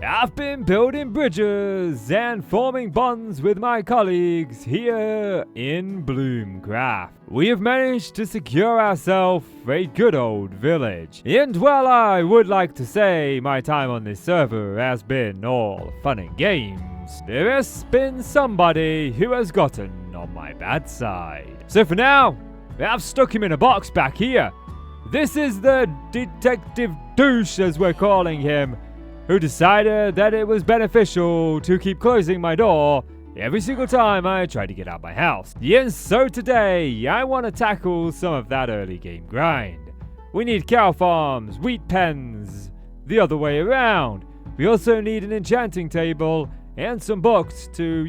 I've been building bridges and forming bonds with my colleagues here in BLOOMCRAFT. We have managed to secure ourselves a good old village. And while I would like to say my time on this server has been all fun and games, there has been somebody who has gotten on my bad side. So for now, I've stuck him in a box back here. This is the Detective Douche, as we're calling him, who decided that it was beneficial to keep closing my door every single time I tried to get out my house. And so today, I want to tackle some of that early game grind. We need cow farms, wheat pens, the other way around. We also need an enchanting table and some books to,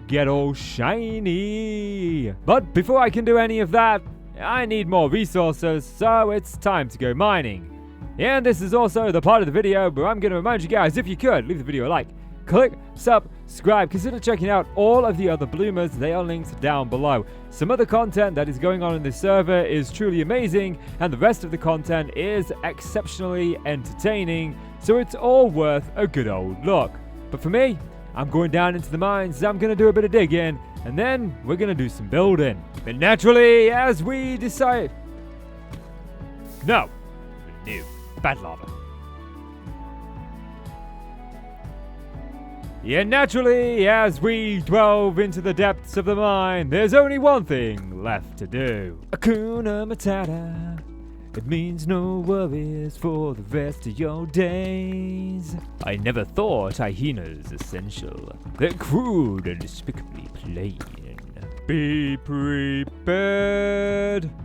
get all shiny. But before I can do any of that, I need more resources, so it's time to go mining. And this is also the part of the video where I'm going to remind you guys, if you could, leave the video a like, click subscribe, consider checking out all of the other bloomers, they are linked down below. Some other content that is going on in this server is truly amazing, and the rest of the content is exceptionally entertaining, so it's all worth a good old look. But for me, I'm going down into the mines, I'm going to do a bit of digging, and then we're going to do some building. But naturally, as we decide... No. Bad lava. Yeah, naturally, as we delve into the depths of the mine, there's only one thing left to do. Hakuna Matata. It means no worries for the rest of your days. I never thought hyenas essential. They're crude and despicably plain. Be prepared.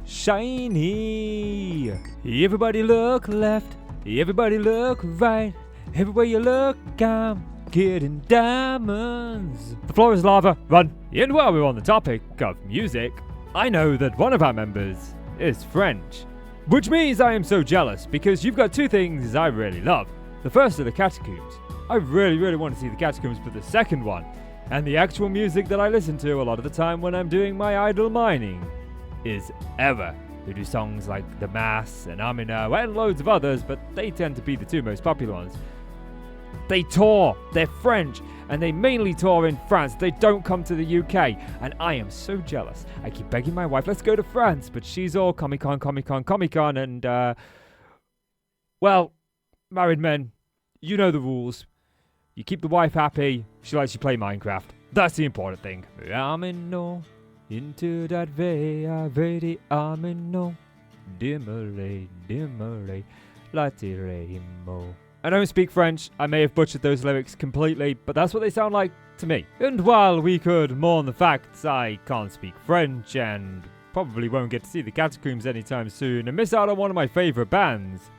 Shiny. Everybody look left. Everybody look right. Everywhere you look, I'm getting diamonds. The floor is lava. Run. And while we're on the topic of music, I know that one of our members is French. Which means I am so jealous, because you've got two things I really love. The first are the catacombs. I really want to see the catacombs, but the second one, and the actual music that I listen to a lot of the time when I'm doing my idle mining, is Error, who do songs like The Mass and Amina and loads of others, but they tend to be the two most popular ones. They tour, they're French, and they mainly tour in France. They don't come to the UK, and I am so jealous. I keep begging my wife, let's go to France, but she's all Comic-Con, and, well, married men, you know the rules. You keep the wife happy, she lets you play Minecraft. That's the important thing. Amino, into that way, already amino, dimmerly, latiremo. I don't speak French, I may have butchered those lyrics completely, but that's what they sound like to me. And while we could mourn the fact I can't speak French and probably won't get to see the catacombs anytime soon and miss out on one of my favourite bands,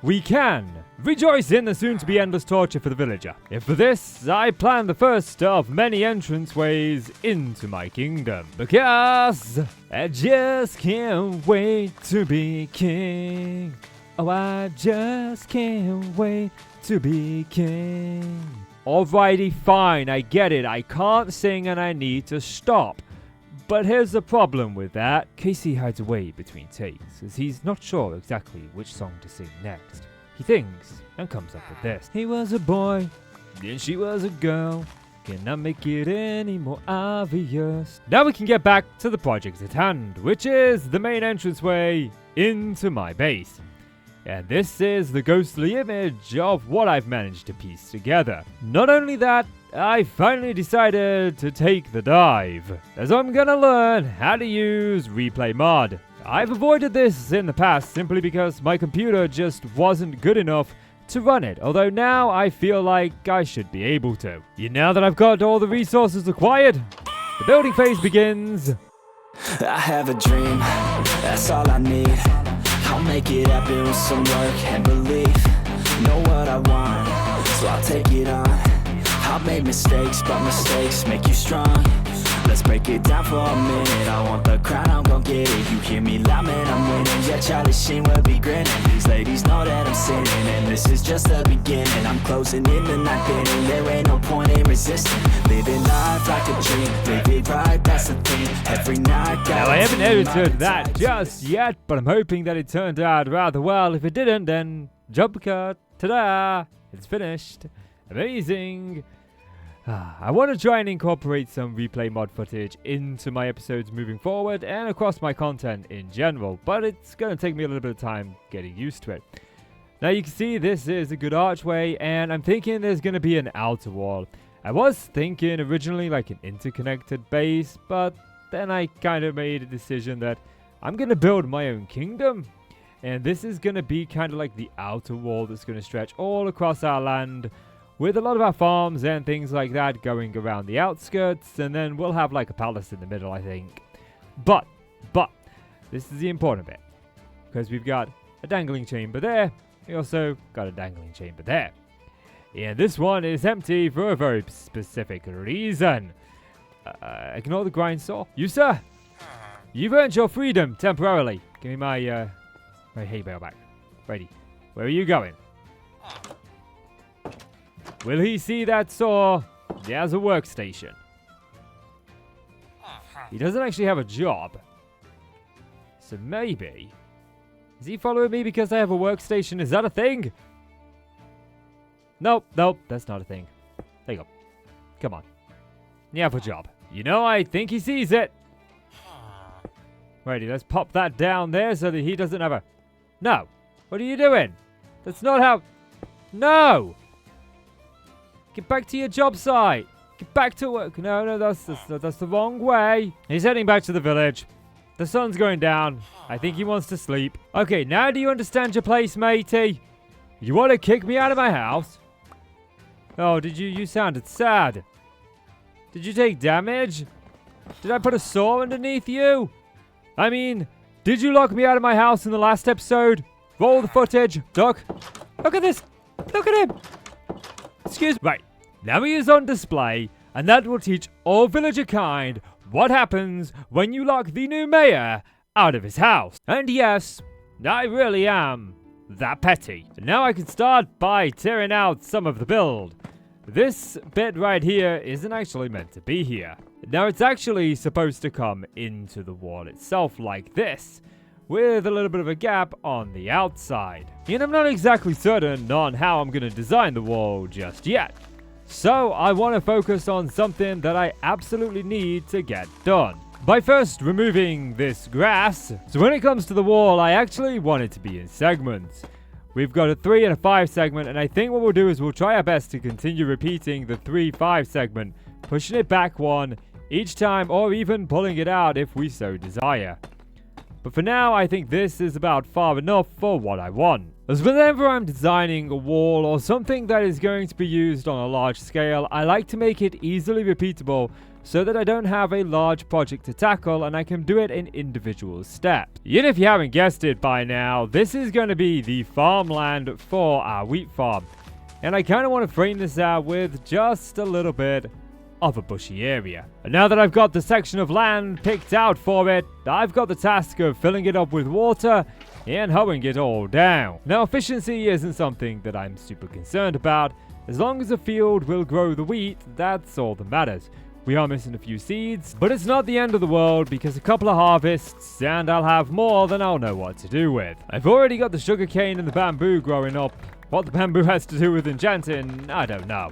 we can rejoice in the soon-to-be endless torture for the villager. And for this, I plan the first of many entranceways into my kingdom, because I just can't wait to be king. Oh, I just can't wait to be king. Alrighty, fine, I get it. I can't sing and I need to stop. But here's the problem with that. Casey hides away between takes, as he's not sure exactly which song to sing next. He thinks and comes up with this. He was a boy, and she was a girl. Can I make it any more obvious? Now we can get back to the project at hand, which is the main entranceway into my base. And this is the ghostly image of what I've managed to piece together. Not only that, I finally decided to take the dive, as I'm gonna learn how to use Replay Mod. I've avoided this in the past simply because my computer just wasn't good enough to run it, although now I feel like I should be able to. Now that I've got all the resources required, the building phase begins. I have a dream, that's all I need. I'll make it happen with some work and belief. Know what I want, so I'll take it on. I've made mistakes, but mistakes make you strong. Let's break it down for a minute. I want the crown, I'm gon' get it. You hear me loud, man, I'm winning. Yeah, Charlie Sheen will be grinning. These ladies know that I'm sinning, and this is just the beginning. I'm closing in the ninth inning. There ain't no point in resisting. Living life like a dream, live it right, that's the thing. Every night. Now I haven't edited that just yet, but I'm hoping that it turned out rather well. If it didn't, then jump cut. Ta-da! It's finished. Amazing. I want to try and incorporate some replay mod footage into my episodes moving forward and across my content in general, but it's going to take me a little bit of time getting used to it. Now you can see this is a good archway, and I'm thinking there's going to be an outer wall. I was thinking originally like an interconnected base, but then I kind of made a decision that I'm going to build my own kingdom, and this is going to be kind of like the outer wall that's going to stretch all across our land, with a lot of our farms and things like that going around the outskirts, and then we'll have like a palace in the middle, I think. But, this is the important bit, because we've got a dangling chamber there, we also got a dangling chamber there. And this one is empty for a very specific reason. Ignore the grind saw. You, sir, you've earned your freedom temporarily. Give me my hay bale back. Ready. Where are you going? Will he see that saw? There's a workstation. He doesn't actually have a job. So maybe... Is he following me because I have a workstation? Is that a thing? Nope, that's not a thing. There you go. Come on. You have a job. You know, I think he sees it. Righty, let's pop that down there so that he doesn't have a... No! What are you doing? That's not how... No! Get back to your job site. Get back to work. No, that's the wrong way. He's heading back to the village. The sun's going down. I think he wants to sleep. Okay, now do you understand your place, matey? You want to kick me out of my house? Oh, did you? You sounded sad. Did you take damage? Did I put a saw underneath you? I mean, did you lock me out of my house in the last episode? Roll the footage. Look at this. Look at him. Excuse me. Right. Now he is on display, and that will teach all villager kind what happens when you lock the new mayor out of his house. And yes, I really am that petty. And now I can start by tearing out some of the build. This bit right here isn't actually meant to be here. Now it's actually supposed to come into the wall itself like this, with a little bit of a gap on the outside. And I'm not exactly certain on how I'm going to design the wall just yet. So I want to focus on something that I absolutely need to get done. By first removing this grass. So when it comes to the wall, I actually want it to be in segments. We've got a 3 and a 5 segment, and I think what we'll do is we'll try our best to continue repeating the 3-5 segment, pushing it back one each time, or even pulling it out if we so desire. But for now, I think this is about far enough for what I want. As whenever I'm designing a wall or something that is going to be used on a large scale, I like to make it easily repeatable so that I don't have a large project to tackle and I can do it in individual steps. Yet if you haven't guessed it by now, this is going to be the farmland for our wheat farm. And I kind of want to frame this out with just a little bit of a bushy area. And now that I've got the section of land picked out for it, I've got the task of filling it up with water and hoeing it all down. Now efficiency isn't something that I'm super concerned about. As long as the field will grow the wheat, that's all that matters. We are missing a few seeds, but it's not the end of the world because a couple of harvests and I'll have more than I'll know what to do with. I've already got the sugarcane and the bamboo growing up. What the bamboo has to do with enchanting, I don't know.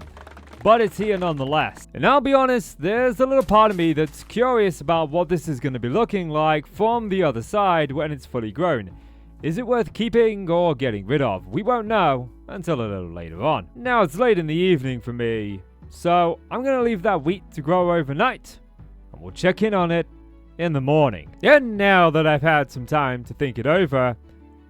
But it's here nonetheless. And I'll be honest, there's a little part of me that's curious about what this is going to be looking like from the other side when it's fully grown. Is it worth keeping or getting rid of? We won't know until a little later on. Now it's late in the evening for me, so I'm going to leave that wheat to grow overnight, and we'll check in on it in the morning. And now that I've had some time to think it over,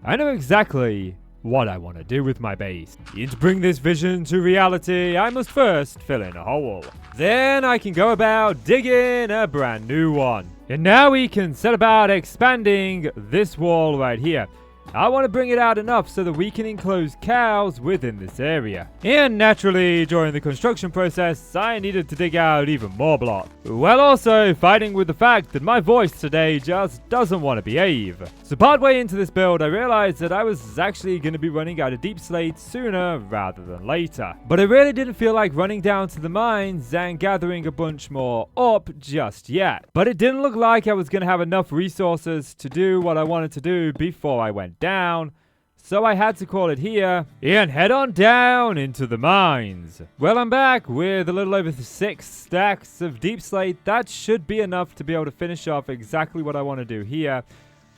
I know exactly what I want to do with my base. And to bring this vision to reality, I must first fill in a hole. Then I can go about digging a brand new one. And now we can set about expanding this wall right here. I want to bring it out enough so that we can enclose cows within this area. And naturally, during the construction process, I needed to dig out even more blocks. While also fighting with the fact that my voice today just doesn't want to behave. So partway into this build, I realized that I was actually going to be running out of deep slate sooner rather than later. But I really didn't feel like running down to the mines and gathering a bunch more up just yet. But it didn't look like I was going to have enough resources to do what I wanted to do before I went down, So I had to call it here and head on down into the mines. Well, I'm back with a little over 6 stacks of deep slate. That should be enough to be able to finish off exactly what I want to do here.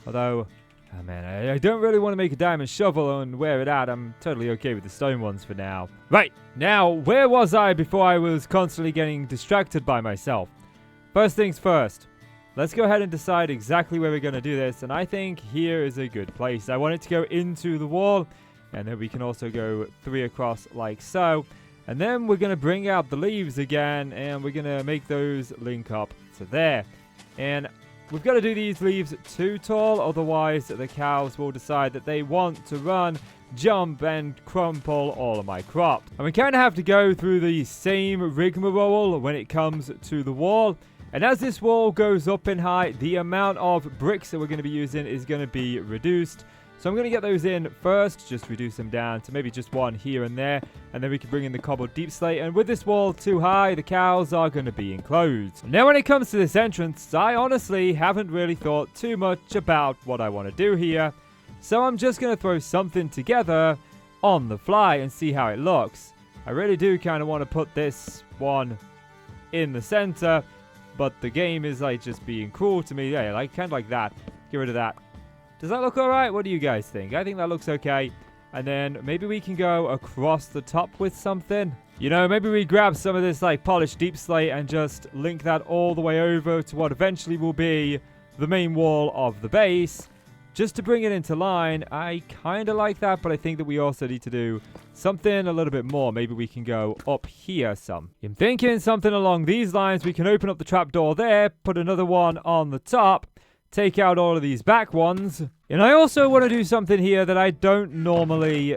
Although, oh man, I don't really want to make a diamond shovel and wear it out. I'm totally okay with the stone ones for now. Right, now, where was I before I was constantly getting distracted by myself? First things first. Let's go ahead and decide exactly where we're going to do this, and I think here is a good place. I want it to go into the wall, and then we can also go 3 across like so. And then we're going to bring out the leaves again, and we're going to make those link up to there. And we've got to do these leaves too tall, otherwise the cows will decide that they want to run, jump, and crumple all of my crops. And we kind of have to go through the same rigmarole when it comes to the wall. And as this wall goes up in height, the amount of bricks that we're going to be using is going to be reduced. So I'm going to get those in first, just reduce them down to maybe just 1 here and there. And then we can bring in the cobbled deep slate. And with this wall too high, the cows are going to be enclosed. Now when it comes to this entrance, I honestly haven't really thought too much about what I want to do here. So I'm just going to throw something together on the fly and see how it looks. I really do kind of want to put this one in the center. But the game is like just being cruel to me. Yeah, like kind of like that. Get rid of that. Does that look alright? What do you guys think? I think that looks okay. And then maybe we can go across the top with something. You know, maybe we grab some of this like polished deep slate and just link that all the way over to what eventually will be the main wall of the base. Just to bring it into line. I kind of like that, but I think that we also need to do something a little bit more. Maybe we can go up here some. I'm thinking something along these lines. We can open up the trapdoor there, put another one on the top, take out all of these back ones. And I also want to do something here that I don't normally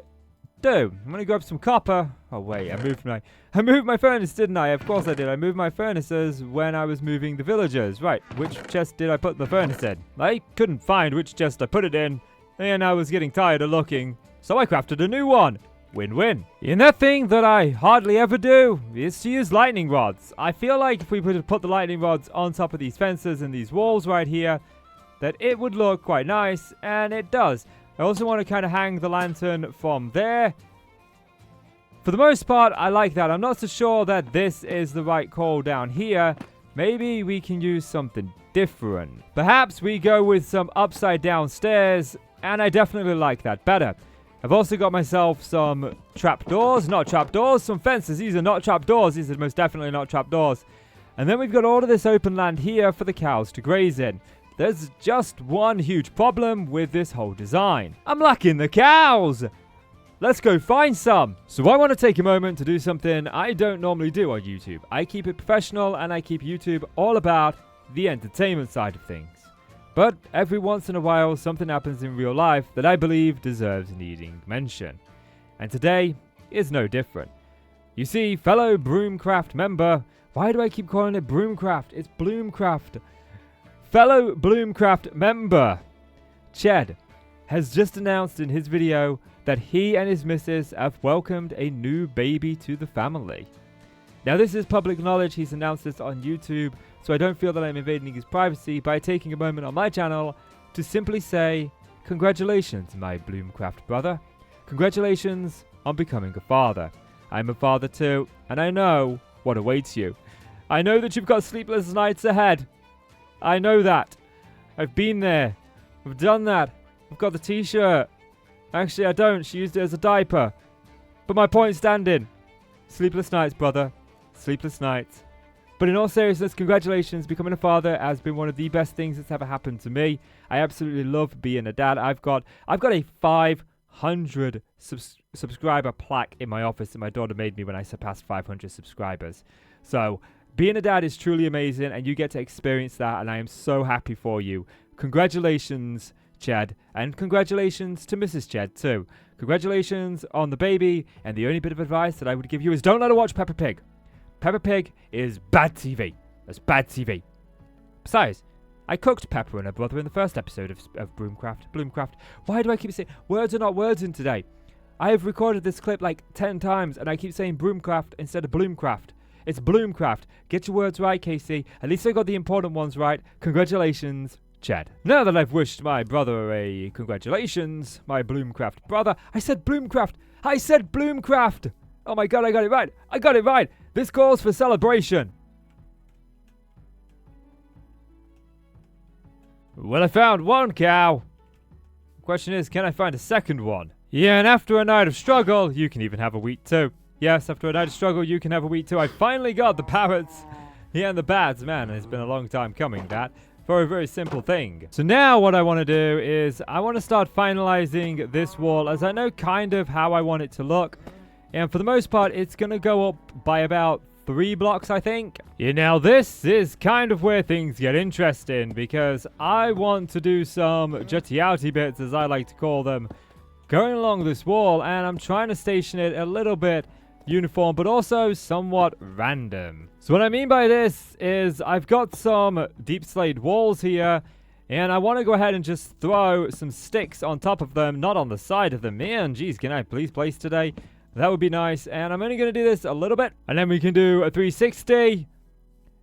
do. I'm going to grab some copper. Oh, wait, I moved my furnace, didn't I? Of course I did. I moved my furnaces when I was moving the villagers. Right, which chest did I put the furnace in? I couldn't find which chest I put it in, and I was getting tired of looking, so I crafted a new one. Win-win. And that thing that I hardly ever do is to use lightning rods. I feel like if we were to put the lightning rods on top of these fences and these walls right here, that it would look quite nice, and it does. I also want to kind of hang the lantern from there. For the most part, I like that. I'm not so sure that this is the right call down here. Maybe we can use something different. Perhaps we go with some upside down stairs, and I definitely like that better. I've also got myself some trapdoors. Not trapdoors, some fences. These are not trapdoors. These are most definitely not trapdoors. And then we've got all of this open land here for the cows to graze in. There's just one huge problem with this whole design. I'm lacking the cows! Let's go find some! So I want to take a moment to do something I don't normally do on YouTube. I keep it professional and I keep YouTube all about the entertainment side of things. But every once in a while something happens in real life that I believe deserves needing mention. And today is no different. You see, fellow BLOOMCRAFT member, why do I keep calling it BLOOMCRAFT? It's BLOOMCRAFT. Fellow BLOOMCRAFT member, Ched, has just announced in his video that he and his missus have welcomed a new baby to the family. Now this is public knowledge, he's announced this on YouTube, so I don't feel that I'm invading his privacy by taking a moment on my channel to simply say, congratulations my BLOOMCRAFT brother. Congratulations on becoming a father. I'm a father too, and I know what awaits you. I know that you've got sleepless nights ahead. I know that. I've been there. I've done that. I've got the t-shirt. Actually, I don't. She used it as a diaper. But my point standing. Sleepless nights, brother. Sleepless nights. But in all seriousness, congratulations. Becoming a father has been one of the best things that's ever happened to me. I absolutely love being a dad. I've got a 500 subscriber plaque in my office that my daughter made me when I surpassed 500 subscribers. So being a dad is truly amazing, and you get to experience that, and I am so happy for you. Congratulations, Ched, and congratulations to Mrs. Ched too. Congratulations on the baby, and the only bit of advice that I would give you is don't let her watch Peppa Pig. Peppa Pig is bad TV. That's bad TV. Besides, I cooked Peppa and her brother in the first episode of BLOOMCRAFT. Why do I keep saying words are not words in today? I have recorded this clip like 10 times, and I keep saying BLOOMCRAFT instead of BLOOMCRAFT. It's BLOOMCRAFT. Get your words right, Casey. At least I got the important ones right. Congratulations, Chad. Now that I've wished my brother a congratulations, my BLOOMCRAFT brother. I said BLOOMCRAFT! I said BLOOMCRAFT! Oh my god, I got it right! I got it right! This calls for celebration! Well, I found one cow. The question is, can I find a second one? Yeah, and after a night of struggle, you can even have a wheat too. Yes, after a night of struggle, you can have a wheat too. I finally got the parrots. Yeah, and the bads. Man, it's been a long time coming, that. For a very simple thing. So now what I want to do is I want to start finalizing this wall, as I know kind of how I want it to look. And for the most part, it's going to go up by about 3 blocks, I think. Yeah, now this is kind of where things get interesting, because I want to do some jutty-outy bits, as I like to call them, going along this wall, and I'm trying to station it a little bit uniform, but also somewhat random. So what I mean by this is I've got some deep slayed walls here, and I want to go ahead and just throw some sticks on top of them, not on the side of them. Man, geez, can I please place today? That would be nice. And I'm only going to do this a little bit, and then we can do a 360.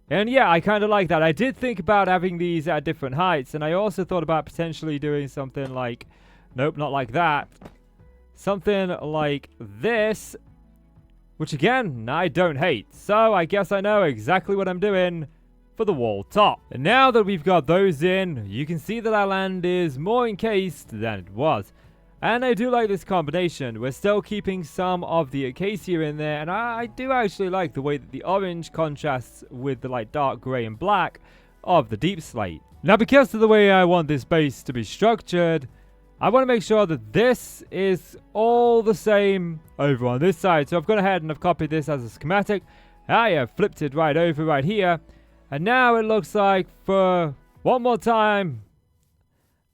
And yeah, I kind of like that. I did think about having these at different heights, and I also thought about potentially doing something like, nope, not like that. Something like this, which again, I don't hate. So I guess I know exactly what I'm doing for the wall top. And now that we've got those in, you can see that our land is more encased than it was. And I do like this combination. We're still keeping some of the acacia in there, and I do actually like the way that the orange contrasts with the like dark grey and black of the deep slate. Now, because of the way I want this base to be structured, I want to make sure that this is all the same over on this side. So I've gone ahead and I've copied this as a schematic. I have flipped it right over right here. And now it looks like for one more time,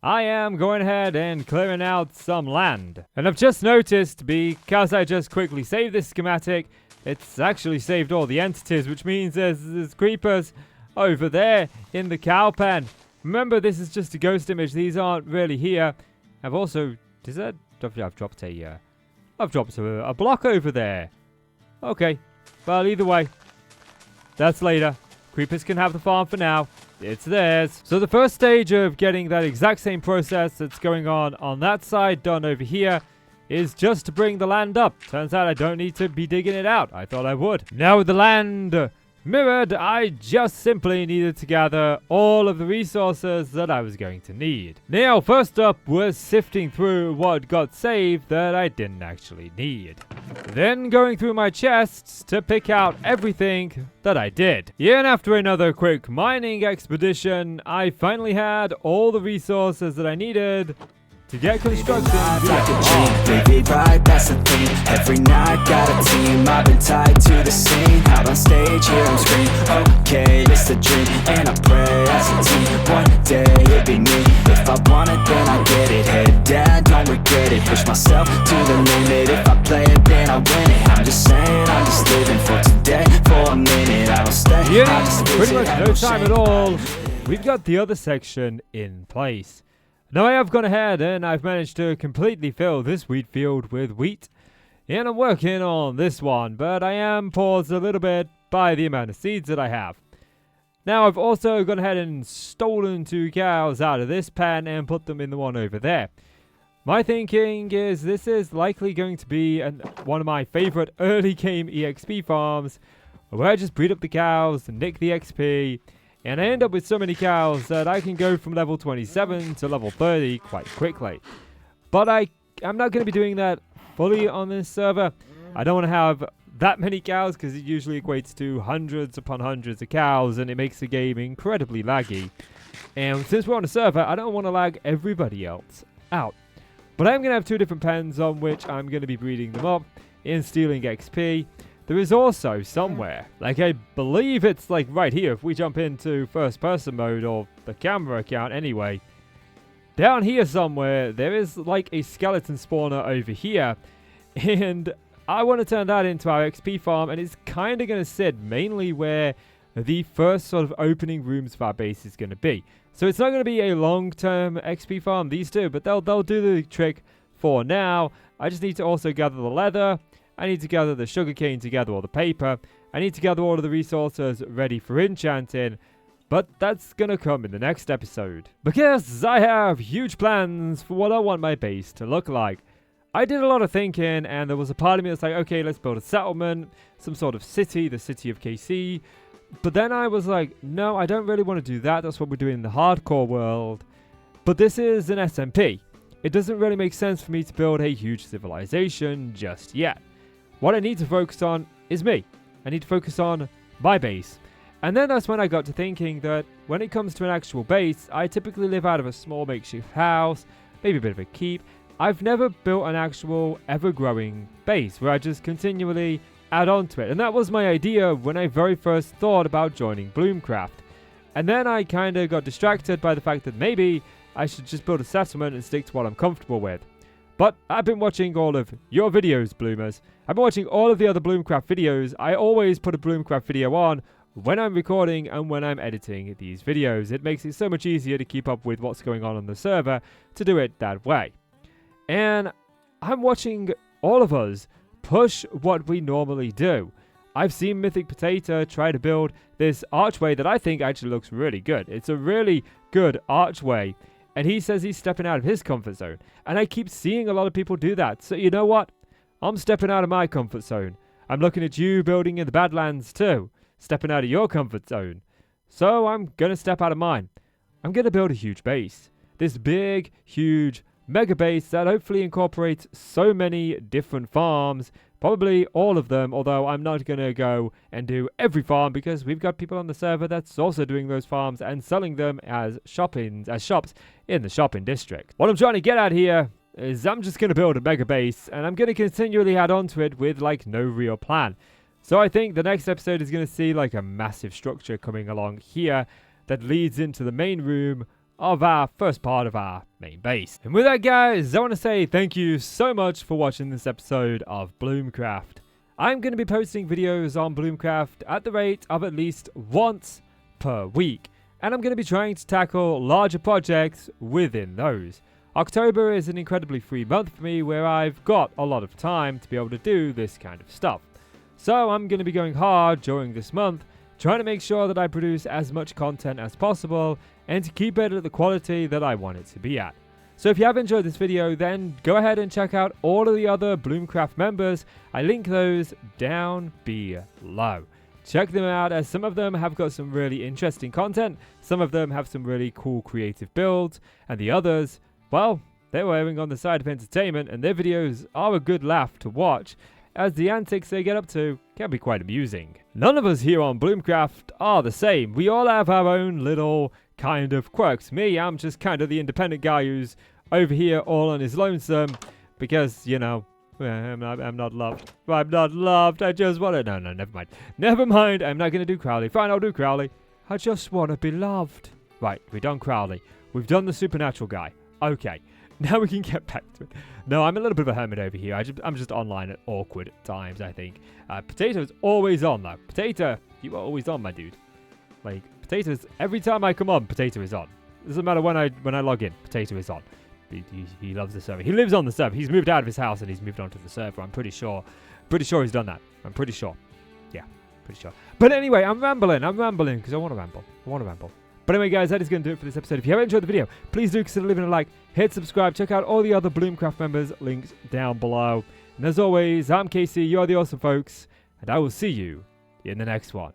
I am going ahead and clearing out some land. And I've just noticed, because I just quickly saved this schematic, it's actually saved all the entities, which means there's creepers over there in the cow pen. Remember, this is just a ghost image. These aren't really here. I've also, I've dropped a block over there. Okay, well, either way, that's later. Creepers can have the farm for now. It's theirs. So the first stage of getting that exact same process that's going on that side done over here is just to bring the land up. Turns out I don't need to be digging it out. I thought I would. Now with the land mirrored, I just simply needed to gather all of the resources that I was going to need. Now, first up was sifting through what got saved that I didn't actually need. Then going through my chests to pick out everything that I did. Yeah, and after another quick mining expedition, I finally had all the resources that I needed to get construction. Like a dream, baby, right, that's the thing. Every night got a team, I've been tied to the scene. Out on stage, here on screen. Okay, it's the dream, and I pray as a team. One day it'll be me. If I want it, then I get it. Head down, don't regret it. Push myself to the limit. If I play it, then I win it. I'm just saying, I'm just living for today. For a minute, I don't stay. Yeah, pretty much no time at all. We've got the other section in place. Now I have gone ahead and I've managed to completely fill this wheat field with wheat. And I'm working on this one, but I am paused a little bit by the amount of seeds that I have. Now I've also gone ahead and stolen 2 cows out of this pen and put them in the one over there. My thinking is this is likely going to be one of my favorite early game EXP farms, where I just breed up the cows, nick the XP, and I end up with so many cows that I can go from level 27 to level 30 quite quickly. But I'm not going to be doing that fully on this server. I don't want to have that many cows because it usually equates to hundreds upon hundreds of cows, and it makes the game incredibly laggy. And since we're on a server, I don't want to lag everybody else out. But I'm going to have 2 different pens on which I'm going to be breeding them up and stealing XP. There is also somewhere, like I believe it's like right here, if we jump into first person mode or the camera account anyway, down here somewhere there is like a skeleton spawner over here, and I want to turn that into our XP farm, and it's kind of going to sit mainly where the first sort of opening rooms for our base is going to be. So it's not going to be a long-term XP farm, these two, but they'll do the trick for now. I just need to also gather the leather. I need to gather the sugarcane together, or the paper. I need to gather all of the resources ready for enchanting. But that's gonna come in the next episode. Because I have huge plans for what I want my base to look like. I did a lot of thinking, and there was a part of me that's like, okay, let's build a settlement, some sort of city, the city of KC. But then I was like, no, I don't really want to do that. That's what we're doing in the hardcore world. But this is an SMP. It doesn't really make sense for me to build a huge civilization just yet. What I need to focus on is me. I need to focus on my base. And then that's when I got to thinking that when it comes to an actual base, I typically live out of a small makeshift house, maybe a bit of a keep. I've never built an actual ever-growing base where I just continually add on to it. And that was my idea when I very first thought about joining BLOOMCRAFT. And then I kind of got distracted by the fact that maybe I should just build a settlement and stick to what I'm comfortable with. But I've been watching all of your videos, Bloomers. I've been watching all of the other BLOOMCRAFT videos. I always put a BLOOMCRAFT video on when I'm recording and when I'm editing these videos. It makes it so much easier to keep up with what's going on the server to do it that way. And I'm watching all of us push what we normally do. I've seen Mythic Potato try to build this archway that I think actually looks really good. It's a really good archway. And he says he's stepping out of his comfort zone. And I keep seeing a lot of people do that. So you know what? I'm stepping out of my comfort zone. I'm looking at you building in the Badlands too. Stepping out of your comfort zone. So I'm going to step out of mine. I'm going to build a huge base. This big, huge mega base that hopefully incorporates so many different farms. Probably all of them, although I'm not going to go and do every farm because we've got people on the server that's also doing those farms and selling them as shops in the shopping district. What I'm trying to get at here is I'm just going to build a mega base and I'm going to continually add on to it with like no real plan. So I think the next episode is going to see like a massive structure coming along here that leads into the main room of our first part of our main base. And with that, guys, I want to say thank you so much for watching this episode of BLOOMCRAFT. I'm going to be posting videos on BLOOMCRAFT at the rate of at least once per week. And I'm going to be trying to tackle larger projects within those. October is an incredibly free month for me where I've got a lot of time to be able to do this kind of stuff. So I'm going to be going hard during this month, trying to make sure that I produce as much content as possible and to keep it at the quality that I want it to be at. So if you have enjoyed this video, then go ahead and check out all of the other BLOOMCRAFT members. I link those down below. Check them out as some of them have got some really interesting content, some of them have some really cool creative builds, and the others, well, they're erring on the side of entertainment and their videos are a good laugh to watch, as the antics they get up to can be quite amusing. None of us here on BLOOMCRAFT are the same. We all have our own little kind of quirks. Me, I'm just kind of the independent guy who's over here all on his lonesome because, you know, I'm not loved. I'm not loved. I just want to... No, never mind. Never mind. I'm not going to do Crowley. Fine, I'll do Crowley. I just want to be loved. Right, we've done Crowley. We've done the supernatural guy. Okay. Now we can get back to it. No, I'm a little bit of a hermit over here. I'm just online at awkward times, I think. Potato's always on, though. Potato, you are always on, my dude. Like, Potato's... Every time I come on, Potato is on. Doesn't matter when I log in. Potato is on. He loves the server. He lives on the server. He's moved out of his house and he's moved onto the server. I'm pretty sure. Pretty sure he's done that. I'm pretty sure. Yeah, pretty sure. But anyway, I'm rambling because I want to ramble. But anyway, guys, that is going to do it for this episode. If you have enjoyed the video, please do consider leaving a like, hit subscribe, check out all the other BLOOMCRAFT members, links down below. And as always, I'm Casey, you're the awesome folks, and I will see you in the next one.